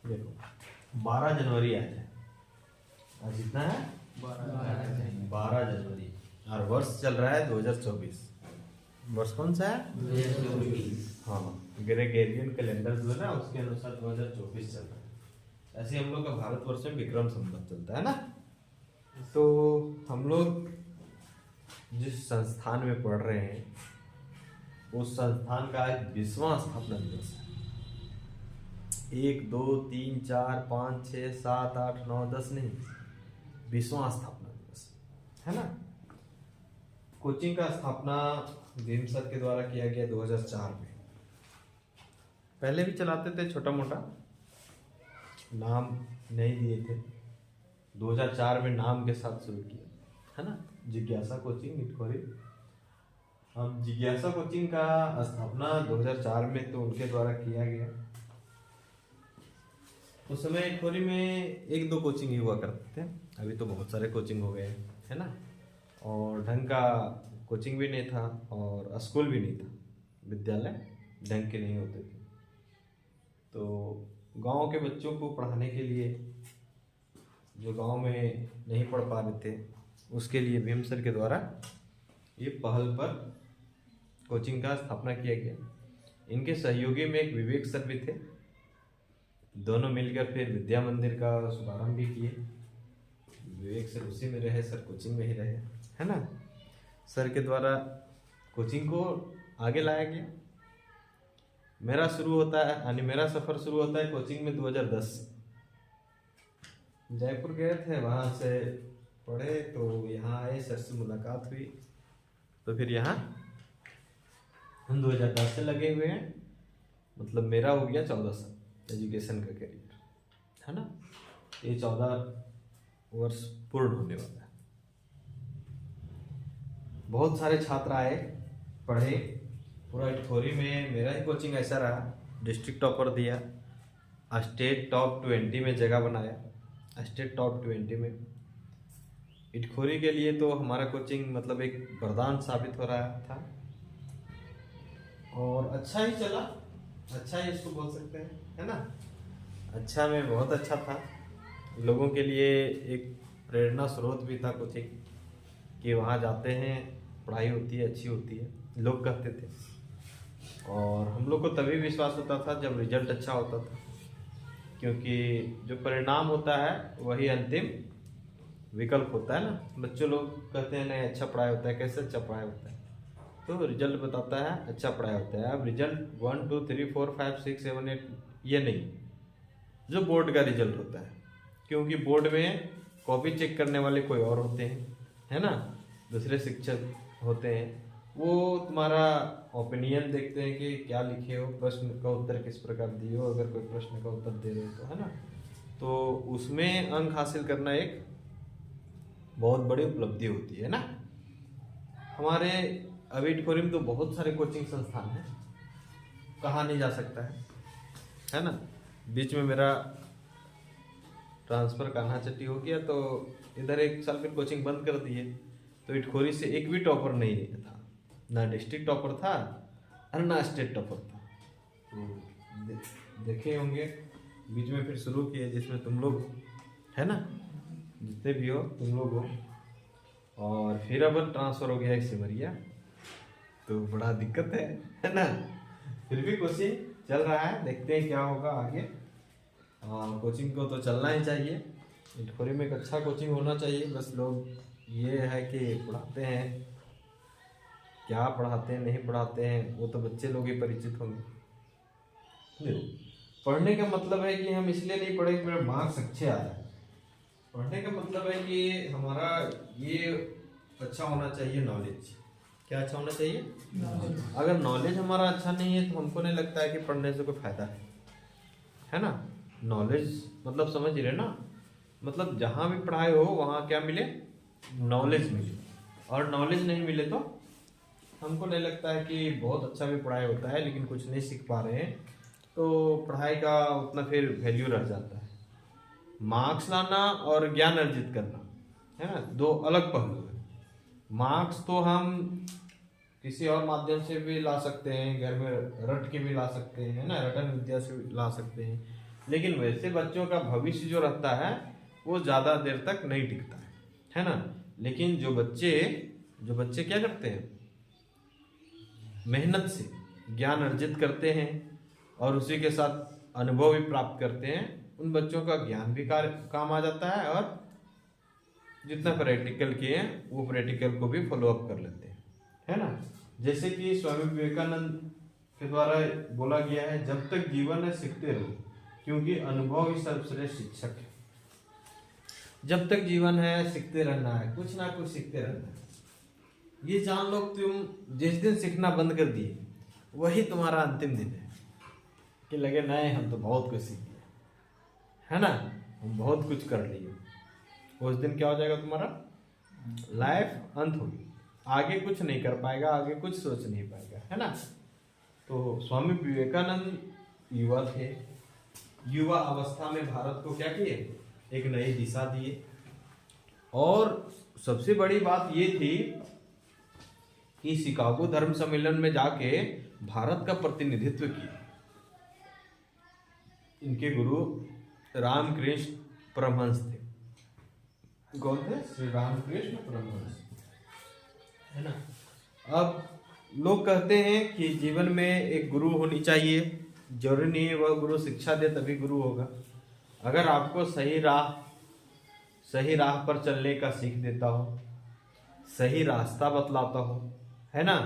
देखो 12 जनवरी आज है, आज कितना है 12 जनवरी, और वर्ष चल रहा है 2024। वर्ष कौन सा है 2024। हाँ, ग्रेगोरियन कैलेंडर जो है ना उसके अनुसार 2024 चल रहा है। ऐसे हम लोग का भारतवर्ष में विक्रम संवत चलता है ना। तो हम लोग जिस संस्थान में पढ़ रहे हैं उस संस्थान का आज 20वां स्थापना दिवस है। 1 2 3 4 5 6 7 8 9 10 नहीं, 20वां स्थापना दिवस है ना। कोचिंग का स्थापना भीम सर के द्वारा किया गया 2004 में। पहले भी चलाते थे, छोटा मोटा, नाम नहीं दिए थे। 2004 में नाम के साथ शुरू किया है ना, जिज्ञासा कोचिंग इटखोरी। अब जिज्ञासा कोचिंग का स्थापना 2004 में तो उनके द्वारा किया गया। उस समय इटखोरी में 1-2 कोचिंग ही हुआ करते थे, अभी तो बहुत सारे कोचिंग हो गए है ना। और ढंग का कोचिंग भी नहीं था और स्कूल भी नहीं था, विद्यालय ढंग के नहीं होते थे। तो गांव के बच्चों को पढ़ाने के लिए, जो गांव में नहीं पढ़ पा रहे थे, उसके लिए भीम सर के द्वारा ये पहल पर कोचिंग का स्थापना किया गया। इनके सहयोगी में एक विवेक सर भी थे, दोनों मिलकर फिर विद्या मंदिर का शुभारंभ भी किए। विवेक सर उसी में रहे, सर कोचिंग में ही रहे है ना। सर के द्वारा कोचिंग को आगे लाया गया। मेरा शुरू होता है, यानी मेरा सफ़र शुरू होता है कोचिंग में 2010 से। जयपुर गए थे, वहाँ से पढ़े तो यहाँ आए, सर से मुलाकात हुई, तो फिर यहाँ हम 2010 से लगे हुए हैं। मतलब मेरा हो गया 14 साल एजुकेशन का करियर है ना। ये 14 वर्ष पूर्ण होने वाला है। बहुत सारे छात्र आए, पढ़े, पूरा इटखोरी में मेरा ही कोचिंग ऐसा रहा, डिस्ट्रिक्ट टॉपर दिया, स्टेट टॉप 20 में जगह बनाया। स्टेट टॉप 20 में इटखोरी के लिए तो हमारा कोचिंग मतलब एक वरदान साबित हो रहा था। और अच्छा ही चला, अच्छा ही इसको बोल सकते हैं है ना। अच्छा में बहुत अच्छा था, लोगों के लिए एक प्रेरणा स्रोत भी था कोचिंग, कि वहाँ जाते हैं, पढ़ाई होती है, अच्छी होती है, लोग कहते थे। और हम लोग को तभी विश्वास होता था जब रिजल्ट अच्छा होता था, क्योंकि जो परिणाम होता है वही अंतिम विकल्प होता है ना। बच्चों लोग कहते हैं नहीं अच्छा पढ़ाई होता है, कैसे अच्छा पढ़ाई होता है, तो रिजल्ट बताता है अच्छा पढ़ाई होता है। अब रिजल्ट 1 2 3 4 5 6 7 8 ये नहीं, जो बोर्ड का रिजल्ट होता है, क्योंकि बोर्ड में कॉपी चेक करने वाले कोई और होते हैं है ना, दूसरे शिक्षक होते हैं। वो तुम्हारा ओपिनियन देखते हैं कि क्या लिखे हो, प्रश्न का उत्तर किस प्रकार दिए हो, अगर कोई प्रश्न का उत्तर दे रहे हो तो है ना। तो उसमें अंक हासिल करना एक बहुत बड़ी उपलब्धि होती है ना। हमारे अभी इटखोरी में तो बहुत सारे कोचिंग संस्थान हैं, कहाँ नहीं जा सकता है ना। बीच में मेरा ट्रांसफ़र कान्हा चट्टी हो गया, तो इधर 1 साल फिर कोचिंग बंद कर दिए। तो इटखोरी से एक भी टॉपर नहीं था, ना डिस्ट्रिक्ट टॉपर था और ना स्टेट टॉपर था। तो देखे होंगे बीच में फिर शुरू किए, जिसमें तुम लोग है ना, जितने भी हो तुम लोग हो। और फिर अब ट्रांसफ़र हो गया एक सिमरिया, तो बड़ा दिक्कत है ना। फिर भी कोचिंग चल रहा है, देखते हैं क्या होगा आगे। कोचिंग को तो चलना ही चाहिए, इटखोरी में एक अच्छा कोचिंग होना चाहिए। बस लोग ये है कि पढ़ाते हैं, क्या पढ़ाते हैं नहीं पढ़ाते हैं वो तो बच्चे लोग ही परिचित होंगे। पढ़ने का मतलब है कि हम इसलिए नहीं पढ़े कि मेरे मार्क्स अच्छे आ जाए। पढ़ने का मतलब है कि हमारा ये अच्छा होना चाहिए, नॉलेज। क्या अच्छा होना चाहिए? अगर नॉलेज हमारा अच्छा नहीं है तो हमको नहीं लगता है कि पढ़ने से कोई फायदा है ना। नॉलेज मतलब समझ रहे ना, मतलब जहाँ भी पढ़ाई हो वहाँ क्या मिले, नॉलेज मिले। और नॉलेज नहीं मिले तो हमको नहीं लगता है कि बहुत अच्छा भी पढ़ाई होता है लेकिन कुछ नहीं सीख पा रहे हैं, तो पढ़ाई का उतना फिर वैल्यू रह जाता है। मार्क्स लाना और ज्ञान अर्जित करना है ना, 2 अलग पहलू है। मार्क्स तो हम किसी और माध्यम से भी ला सकते हैं, घर में रट के भी ला सकते हैं है ना, रटन विद्या से ला सकते हैं। लेकिन वैसे बच्चों का भविष्य जो रहता है वो ज़्यादा देर तक नहीं टिकता है ना। लेकिन जो बच्चे क्या करते हैं, मेहनत से ज्ञान अर्जित करते हैं और उसी के साथ अनुभव भी प्राप्त करते हैं, उन बच्चों का ज्ञान भी काम आ जाता है और जितना प्रैक्टिकल किए हैं वो प्रैक्टिकल को भी फॉलो अप कर लेते हैं, है ना। जैसे कि स्वामी विवेकानंद के द्वारा बोला गया है, जब तक जीवन है सीखते रहो, क्योंकि अनुभव ही सर्वश्रेष्ठ शिक्षक है। जब तक जीवन है सीखते रहना है, कुछ ना कुछ सीखते रहना है। ये जान लो तुम जिस दिन सीखना बंद कर दिए वही तुम्हारा अंतिम दिन है, कि लगे नहीं हम तो बहुत कुछ सीख लिए, है ना, हम बहुत कुछ कर लिए। उस दिन क्या हो जाएगा, तुम्हारा लाइफ अंत होगी, आगे कुछ नहीं कर पाएगा, आगे कुछ सोच नहीं पाएगा, है ना। तो स्वामी विवेकानंद युवा थे, युवा अवस्था में भारत को क्या किए, एक नई दिशा दिए। और सबसे बड़ी बात ये थी कि शिकागो धर्म सम्मेलन में जाके भारत का प्रतिनिधित्व किया। इनके गुरु रामकृष्ण परमहंस थे। कौन थे? श्री रामकृष्ण परमहंस, है ना। अब लोग कहते हैं कि जीवन में एक गुरु होनी चाहिए, जरूरी नहीं है वह गुरु शिक्षा दे तभी गुरु होगा। अगर आपको सही राह पर चलने का सीख देता हो, सही रास्ता बतलाता हो, है ना,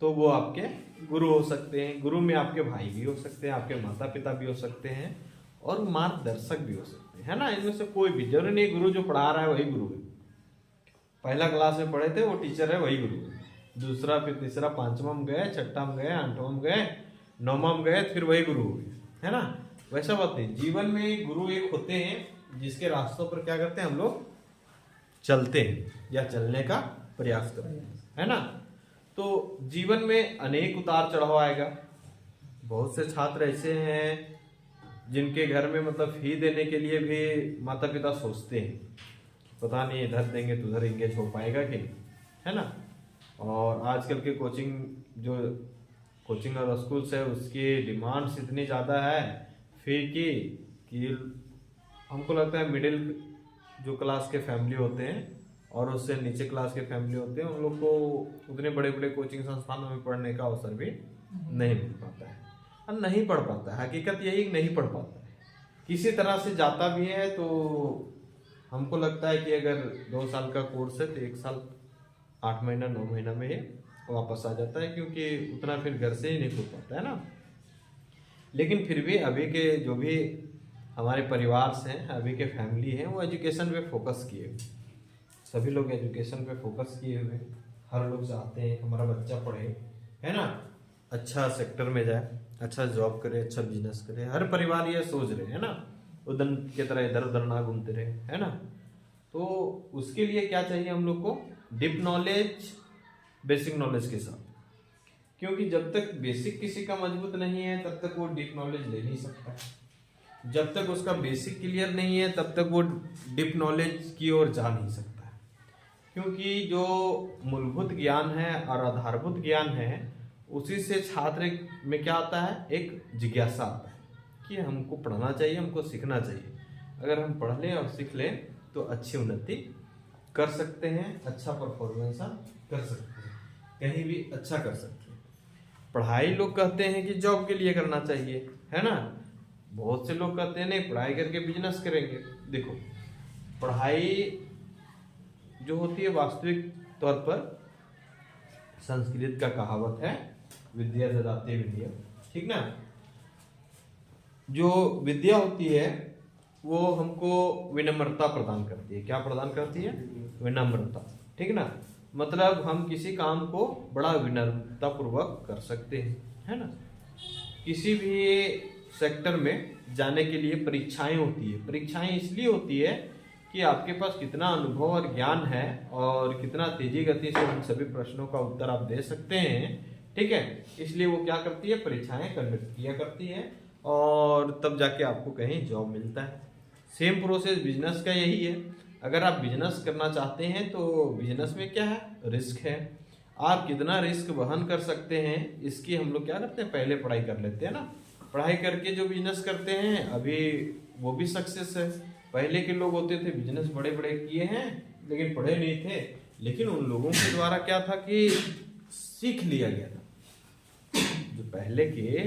तो वो आपके गुरु हो सकते हैं। गुरु में आपके भाई भी हो सकते हैं, आपके माता पिता भी हो सकते हैं और मार्गदर्शक भी हो सकते हैं, है ना। इनमें से कोई भी जरूरी नहीं गुरु जो पढ़ा रहा है वही गुरु है। पहला क्लास में पढ़े थे वो टीचर है वही गुरु है, दूसरा फिर तीसरा पांचवा में गए, छठा में गए, आठवां में गए, नौवां में गए, फिर वही गुरु हो गए, है ना। वैसा बात नहीं, जीवन में गुरु एक होते हैं जिसके रास्तों पर क्या करते हैं, हम लोग चलते हैं या चलने का प्रयास करते हैं, है ना। तो जीवन में अनेक उतार चढ़ाव आएगा। बहुत से छात्र ऐसे हैं जिनके घर में मतलब फी देने के लिए भी माता पिता सोचते हैं, पता नहीं इधर देंगे तो उधर एंगेज हो पाएगा कि नहीं, है ना। और आजकल के कोचिंग और स्कूल्स है उसकी डिमांड्स इतनी ज़्यादा है फी की कि हमको लगता है मिडिल जो क्लास के फैमिली होते हैं और उससे नीचे क्लास के फैमिली होते हैं उन लोग को उतने बड़े बड़े कोचिंग संस्थानों में पढ़ने का अवसर भी नहीं मिल पाता है और नहीं पढ़ पाता है। हकीकत यही नहीं पढ़ पाता है, किसी तरह से जाता भी है। तो हमको लगता है कि अगर 2 साल का कोर्स है तो 1 साल 8 महीना 9 महीना में ही वापस आ जाता है, क्योंकि उतना फिर घर से ही नहीं खुल पाता है ना। लेकिन फिर भी अभी के जो भी हमारे परिवार हैं, अभी के फैमिली हैं, वो एजुकेशन पे फोकस किए हुए, सभी लोग एजुकेशन पे फोकस किए हुए। हर लोग चाहते हैं हमारा बच्चा पढ़े, है ना, अच्छा सेक्टर में जाए, अच्छा जॉब करे, अच्छा बिजनेस करे। हर परिवार ये सोच रहे हैं ना, उदन के तरह इधर उधर ना घूमते रहे, है ना। तो उसके लिए क्या चाहिए हम लोग को, डीप नॉलेज बेसिक नॉलेज के साथ, क्योंकि जब तक बेसिक किसी का मजबूत नहीं है तब तक वो डीप नॉलेज ले नहीं सकता है। जब तक उसका बेसिक क्लियर नहीं है तब तक वो डीप नॉलेज की ओर जा नहीं सकता है। क्योंकि जो मूलभूत ज्ञान है और आधारभूत ज्ञान है उसी से छात्र में क्या आता है, एक जिज्ञासा आता है कि हमको पढ़ना चाहिए, हमको सीखना चाहिए। अगर हम पढ़ लें और सीख लें तो अच्छी उन्नति कर सकते हैं, अच्छा परफॉर्मेंस कर सकते हैं, कहीं भी अच्छा कर सकते हैं। पढ़ाई लोग कहते हैं कि जॉब के लिए करना चाहिए, है ना। बहुत से लोग कहते हैं नहीं पढ़ाई करके बिजनेस करेंगे। देखो पढ़ाई जो होती है वास्तविक तौर पर संस्कृत का कहावत है विद्या ददाति विनयम, ठीक ना। जो विद्या होती है वो हमको विनम्रता प्रदान करती है। क्या प्रदान करती है? विनम्रता, ठीक ना। मतलब हम किसी काम को बड़ा विनम्रता पूर्वक कर सकते हैं, है ना। किसी भी सेक्टर में जाने के लिए परीक्षाएं होती है। परीक्षाएं इसलिए होती है कि आपके पास कितना अनुभव और ज्ञान है और कितना तेजी गति से उन सभी प्रश्नों का उत्तर आप दे सकते हैं, ठीक है। इसलिए वो क्या करती है, परीक्षाएं कंडक्ट किया करती है और तब जाके आपको कहीं जॉब मिलता है। सेम प्रोसेस बिजनेस का यही है। अगर आप बिजनेस करना चाहते हैं तो बिजनेस में क्या है, रिस्क है। आप कितना रिस्क वहन कर सकते हैं इसकी हम लोग क्या करते हैं, पहले पढ़ाई कर लेते हैं ना। पढ़ाई करके जो बिजनेस करते हैं अभी वो भी सक्सेस है। पहले के लोग होते थे बिजनेस बड़े बड़े किए हैं लेकिन पढ़े नहीं थे, लेकिन उन लोगों के द्वारा क्या था कि सीख लिया गया था। जो पहले के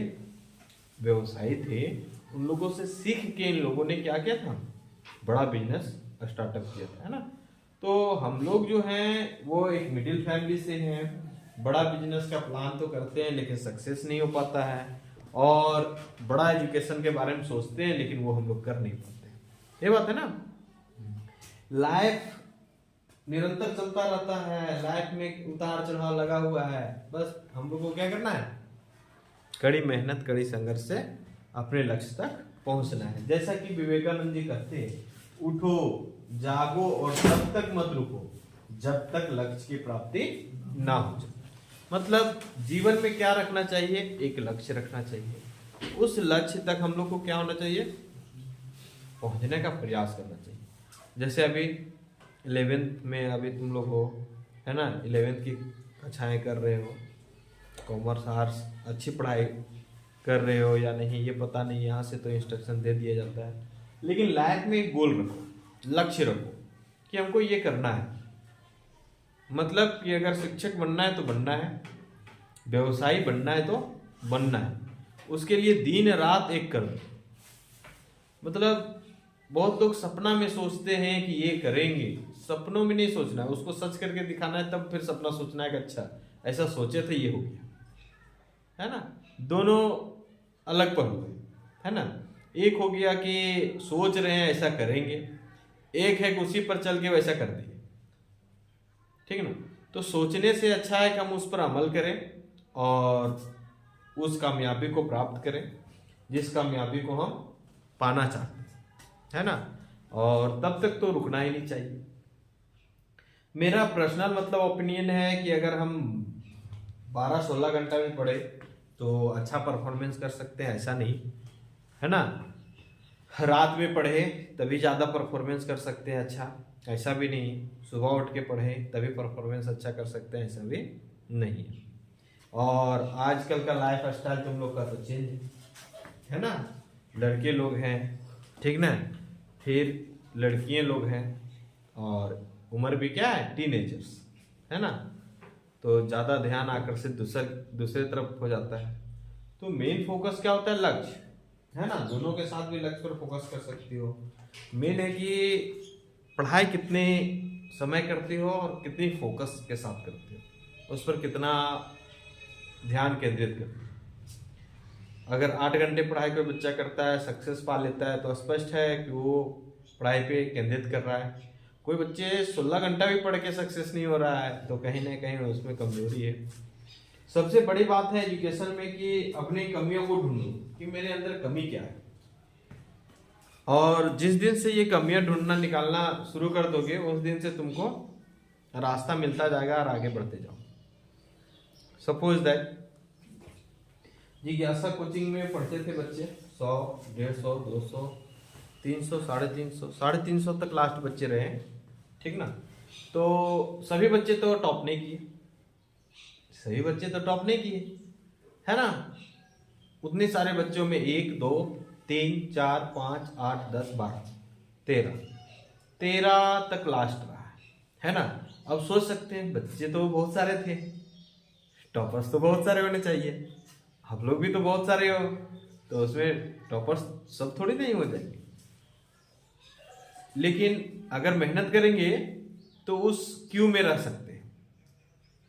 व्यवसायी थे उन लोगों से सीख के इन लोगों ने क्या किया था, बड़ा बिजनेस स्टार्टअप किया था, है ना। तो हम लोग जो हैं वो एक मिडिल फैमिली से हैं, बड़ा बिजनेस का प्लान तो करते हैं लेकिन सक्सेस नहीं हो पाता है, और बड़ा एजुकेशन के बारे में सोचते हैं लेकिन वो हम लोग कर नहीं पाते। ये बात है ना। लाइफ निरंतर चलता रहता है, लाइफ में उतार चढ़ाव लगा हुआ है, बस हम लोग को क्या करना है, कड़ी मेहनत कड़ी संघर्ष से अपने लक्ष्य तक पहुंचना है। जैसा कि विवेकानंद जी कहते हैं, उठो जागो और तब तक मत रुको जब तक लक्ष्य की प्राप्ति ना हो जाए। मतलब जीवन में क्या रखना चाहिए, एक लक्ष्य रखना चाहिए, उस लक्ष्य तक हम लोग को क्या होना चाहिए, पहुंचने का प्रयास करना चाहिए। जैसे अभी 11th में अभी तुम लोग हो, है ना, 11th की कक्षाएं कर रहे हो, कॉमर्स आर्ट्स अच्छी पढ़ाई कर रहे हो या नहीं ये पता नहीं, यहाँ से तो इंस्ट्रक्शन दे दिया जाता है, लेकिन लाइफ में एक गोल रखो, लक्ष्य रखो कि हमको ये करना है। मतलब कि अगर शिक्षक बनना है तो बनना है, व्यवसायी बनना है तो बनना है, उसके लिए दिन रात एक कर दो। मतलब बहुत लोग सपना में सोचते हैं कि ये करेंगे, सपनों में नहीं सोचना है, उसको सच करके दिखाना है तब फिर सपना सोचना है कि अच्छा ऐसा सोचे थे ये हो गया, है ना। दोनों अलग पहलू है ना। एक हो गया कि सोच रहे हैं ऐसा करेंगे, एक है कि उसी पर चल के वैसा कर दिए, ठीक है ना। तो सोचने से अच्छा है कि हम उस पर अमल करें और उस कामयाबी को प्राप्त करें जिस कामयाबी को हम पाना चाहते हैं, है ना। और तब तक तो रुकना ही नहीं चाहिए। मेरा पर्सनल मतलब ओपिनियन है कि अगर हम 12-16 घंटा भी पढ़े तो अच्छा परफॉर्मेंस कर सकते हैं, ऐसा नहीं है ना। रात में पढ़े तभी ज़्यादा परफॉर्मेंस कर सकते हैं अच्छा, ऐसा भी नहीं। सुबह उठ के पढ़े तभी परफॉर्मेंस अच्छा कर सकते हैं, ऐसा भी नहीं है। और आजकल का लाइफ स्टाइल तुम लोग का तो चेंज है ना। लड़के लोग हैं, ठीक ना, फिर लड़कियां लोग हैं, और उम्र भी क्या है, टीनेजर्स, है ना। तो ज़्यादा ध्यान आकर्षित दूसरे तरफ हो जाता है। तो मेन फोकस क्या होता है, लक्ष्य, है ना। दोनों के साथ भी लक्ष्य पर फोकस कर सकती हो। मेन है कि पढ़ाई कितने समय करती हो और कितनी फोकस के साथ करती हो, उस पर कितना ध्यान केंद्रित करती हो। अगर 8 घंटे पढ़ाई पे बच्चा करता है, सक्सेस पा लेता है, तो स्पष्ट है कि वो पढ़ाई पे केंद्रित कर रहा है। कोई बच्चे 16 घंटा भी पढ़ के सक्सेस नहीं हो रहा है तो कहीं ना कहीं उसमें कमजोरी है। सबसे बड़ी बात है एजुकेशन में कि अपनी कमियों को ढूंढो कि मेरे अंदर कमी क्या है, और जिस दिन से ये कमियां ढूंढना निकालना शुरू कर दोगे उस दिन से तुमको रास्ता मिलता जाएगा और आगे बढ़ते जाओ। सपोज दैट जिज्ञासा कोचिंग में पढ़ते थे बच्चे 100, 150, 200, 300, 350 तक लास्ट बच्चे रहे हैं, ठीक ना। तो सभी बच्चे तो टॉप नहीं किए, है ना। उतने सारे बच्चों में 1, 2, 3, 4, 5, 8, 10, 12, 13 तक लास्ट रहा है ना। अब सोच सकते हैं बच्चे तो बहुत सारे थे, टॉपर्स तो बहुत सारे होने चाहिए, आप लोग भी तो बहुत सारे हो, तो उसमें टॉपर्स सब थोड़ी नहीं हो जाएंगे। लेकिन अगर मेहनत करेंगे तो उस क्यू में रह सकते हैं,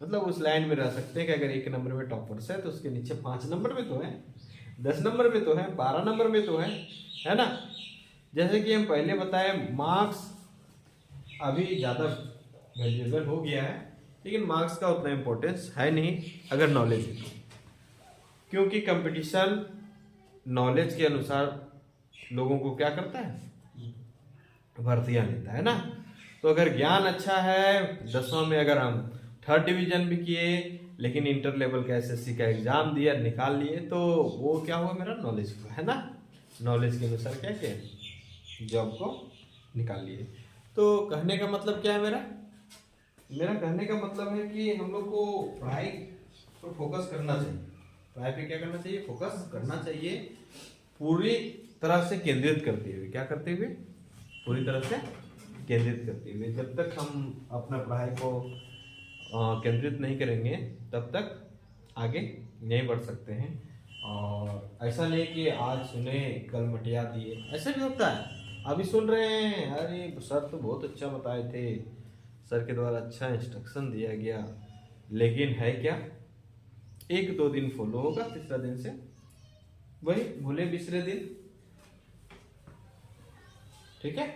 मतलब उस लाइन में रह सकते हैं कि अगर 1 नंबर में टॉपर्स है तो उसके नीचे 5 नंबर में तो है, 10 नंबर में तो है, 12 नंबर में तो है ना। जैसे कि हम पहले बताए, मार्क्स अभी ज़्यादा वैल्यूएबल हो गया है, लेकिन मार्क्स का उतना इम्पोर्टेंस है नहीं अगर नॉलेज है तो। क्योंकि कंपटीशन नॉलेज के अनुसार लोगों को क्या करता है, भर्तियां लेता है ना। तो अगर ज्ञान अच्छा है, 10वां में अगर हम 3rd डिवीजन भी किए लेकिन इंटर लेवल का SSC का एग्जाम दिया, निकाल लिए, तो वो क्या हुआ, मेरा नॉलेज हुआ, है ना। नॉलेज के अनुसार क्या किया, जॉब को निकाल लिए। तो कहने का मतलब क्या है, मेरा कहने का मतलब है कि हम लोग को पढ़ाई पर फोकस करना चाहिए, पढ़ाई पे क्या करना चाहिए, फोकस करना चाहिए। पूरी तरह से केंद्रित करते हुए, क्या करते हुए, पूरी तरह से केंद्रित करते हुए। जब तक हम अपना पढ़ाई को केंद्रित नहीं करेंगे तब तक आगे नहीं बढ़ सकते हैं। और ऐसा नहीं कि आज सुने कल मटिया दिए, ऐसा भी होता है। अभी सुन रहे हैं, अरे सर तो बहुत अच्छा बताए थे, सर के द्वारा अच्छा इंस्ट्रक्शन दिया गया, लेकिन है क्या, एक दो दिन फॉलो होगा, तीसरा दिन से वही भूले बिसरे दिन। ठीक है।